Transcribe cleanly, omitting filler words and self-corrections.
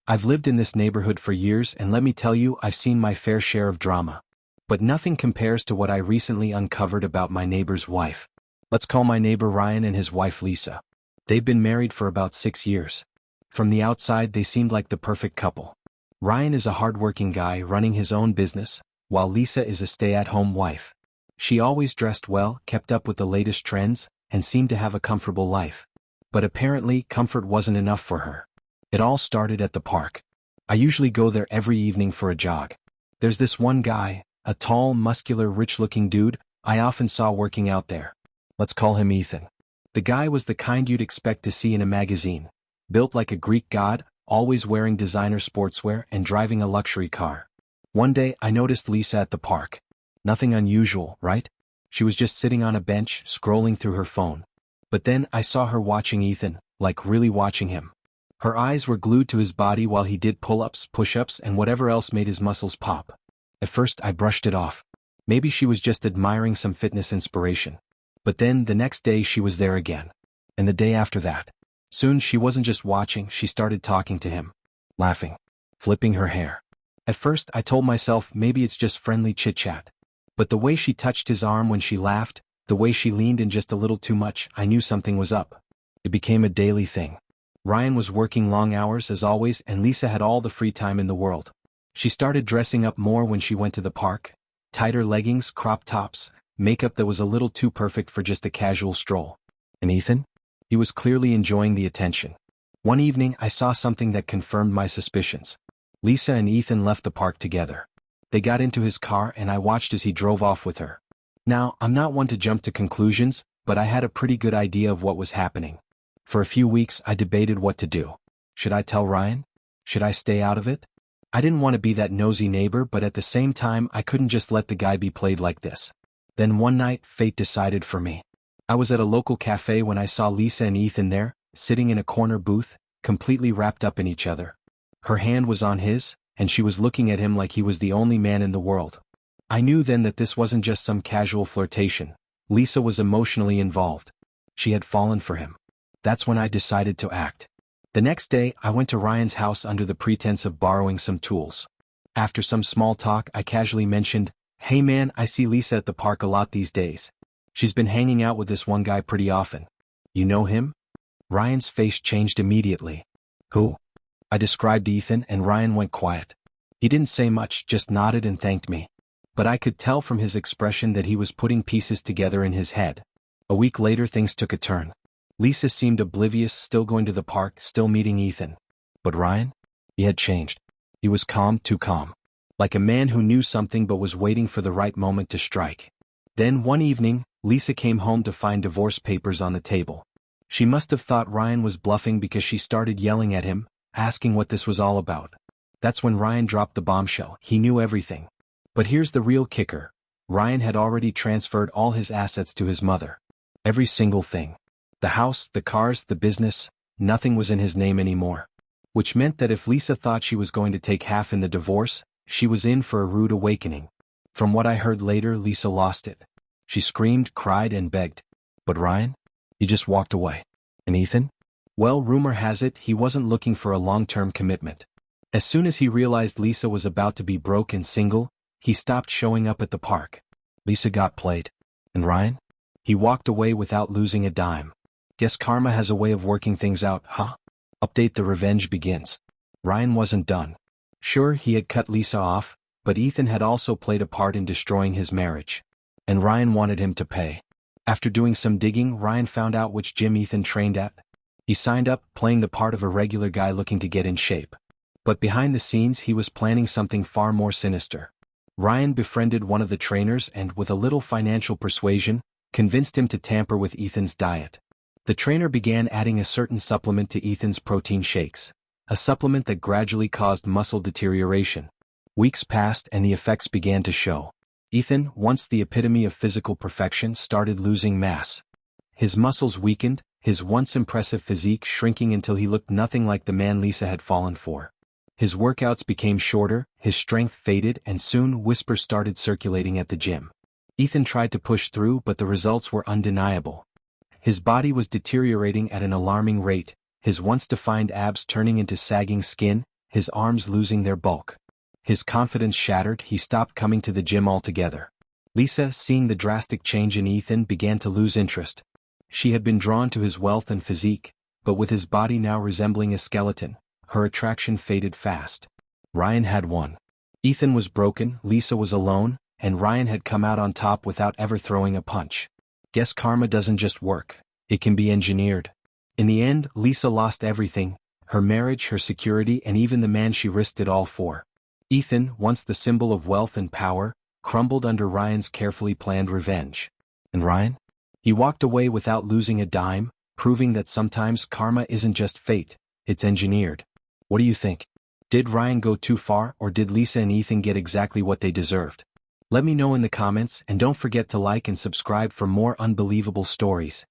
I've lived in this neighborhood for years and let me tell you I've seen my fair share of drama. But nothing compares to what I recently uncovered about my neighbor's wife. Let's call my neighbor Ryan and his wife Lisa. They've been married for about 6 years. From the outside they seemed like the perfect couple. Ryan is a hardworking guy running his own business, while Lisa is a stay-at-home wife. She always dressed well, kept up with the latest trends, and seemed to have a comfortable life. But apparently comfort wasn't enough for her. It all started at the park. I usually go there every evening for a jog. There's this one guy, a tall, muscular, rich-looking dude, I often saw working out there. Let's call him Ethan. The guy was the kind you'd expect to see in a magazine. Built like a Greek god, always wearing designer sportswear and driving a luxury car. One day I noticed Lisa at the park. Nothing unusual, right? She was just sitting on a bench, scrolling through her phone. But then I saw her watching Ethan, like really watching him. Her eyes were glued to his body while he did pull-ups, push-ups and whatever else made his muscles pop. At first I brushed it off. Maybe she was just admiring some fitness inspiration. But then the next day she was there again. And the day after that. Soon she wasn't just watching, she started talking to him. Laughing. Flipping her hair. At first I told myself maybe it's just friendly chit-chat. But the way she touched his arm when she laughed, the way she leaned in just a little too much, I knew something was up. It became a daily thing. Ryan was working long hours as always and Lisa had all the free time in the world. She started dressing up more when she went to the park. Tighter leggings, crop tops, makeup that was a little too perfect for just a casual stroll. And Ethan? He was clearly enjoying the attention. One evening I saw something that confirmed my suspicions. Lisa and Ethan left the park together. They got into his car and I watched as he drove off with her. Now, I'm not one to jump to conclusions, but I had a pretty good idea of what was happening. For a few weeks I debated what to do. Should I tell Ryan? Should I stay out of it? I didn't want to be that nosy neighbor, but at the same time I couldn't just let the guy be played like this. Then one night, fate decided for me. I was at a local cafe when I saw Lisa and Ethan there, sitting in a corner booth, completely wrapped up in each other. Her hand was on his, and she was looking at him like he was the only man in the world. I knew then that this wasn't just some casual flirtation. Lisa was emotionally involved. She had fallen for him. That's when I decided to act. The next day, I went to Ryan's house under the pretense of borrowing some tools. After some small talk, I casually mentioned, "Hey man, I see Lisa at the park a lot these days. She's been hanging out with this one guy pretty often. You know him?" Ryan's face changed immediately. "Who?" I described Ethan and Ryan went quiet. He didn't say much, just nodded and thanked me. But I could tell from his expression that he was putting pieces together in his head. A week later things took a turn. Lisa seemed oblivious, still going to the park, still meeting Ethan. But Ryan? He had changed. He was calm, too calm. Like a man who knew something but was waiting for the right moment to strike. Then one evening, Lisa came home to find divorce papers on the table. She must have thought Ryan was bluffing because she started yelling at him, asking what this was all about. That's when Ryan dropped the bombshell. He knew everything. But here's the real kicker. Ryan had already transferred all his assets to his mother. Every single thing. The house, the cars, the business, nothing was in his name anymore. Which meant that if Lisa thought she was going to take half in the divorce, she was in for a rude awakening. From what I heard later, Lisa lost it. She screamed, cried, and begged. But Ryan? He just walked away. And Ethan? Well, rumor has it he wasn't looking for a long-term commitment. As soon as he realized Lisa was about to be broke and single, he stopped showing up at the park. Lisa got played. And Ryan? He walked away without losing a dime. Guess karma has a way of working things out, huh? Update: the revenge begins. Ryan wasn't done. Sure, he had cut Lisa off, but Ethan had also played a part in destroying his marriage. And Ryan wanted him to pay. After doing some digging, Ryan found out which gym Ethan trained at. He signed up, playing the part of a regular guy looking to get in shape. But behind the scenes he was planning something far more sinister. Ryan befriended one of the trainers and, with a little financial persuasion, convinced him to tamper with Ethan's diet. The trainer began adding a certain supplement to Ethan's protein shakes, a supplement that gradually caused muscle deterioration. Weeks passed and the effects began to show. Ethan, once the epitome of physical perfection, started losing mass. His muscles weakened, his once impressive physique shrinking until he looked nothing like the man Lisa had fallen for. His workouts became shorter, his strength faded, and soon whispers started circulating at the gym. Ethan tried to push through, but the results were undeniable. His body was deteriorating at an alarming rate, his once defined abs turning into sagging skin, his arms losing their bulk. His confidence shattered, he stopped coming to the gym altogether. Lisa, seeing the drastic change in Ethan, began to lose interest. She had been drawn to his wealth and physique, but with his body now resembling a skeleton, her attraction faded fast. Ryan had won. Ethan was broken, Lisa was alone, and Ryan had come out on top without ever throwing a punch. Guess karma doesn't just work, it can be engineered. In the end, Lisa lost everything: her marriage, her security, and even the man she risked it all for. Ethan, once the symbol of wealth and power, crumbled under Ryan's carefully planned revenge. And Ryan? He walked away without losing a dime, proving that sometimes karma isn't just fate, it's engineered. What do you think? Did Ryan go too far, or did Lisa and Ethan get exactly what they deserved? Let me know in the comments, and don't forget to like and subscribe for more unbelievable stories.